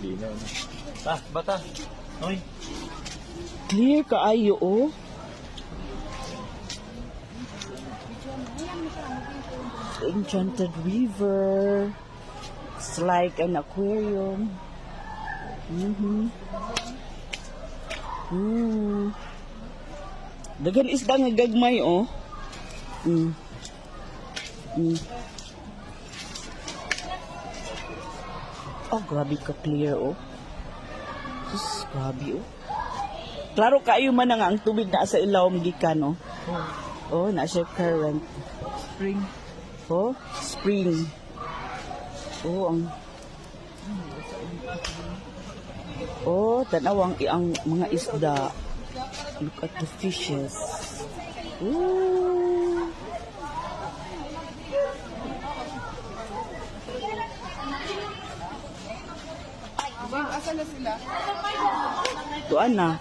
Linaw na. Bata. Oy. Clear kaayo, oh. Enchanted River. It's like an aquarium. Dagan isda nga gagmay, oh. Oh, grabe ka clear, oh. Sus, grabe, oh. Klaro kayo man na nga ang tubig na sa ilawom gikan, oh. Oh, na siya current. Spring. Oh, spring. Oh, ang... Oh, tanaw ang mga isda. Look at the fishes. Ooh. Asan na sila? Tuan na.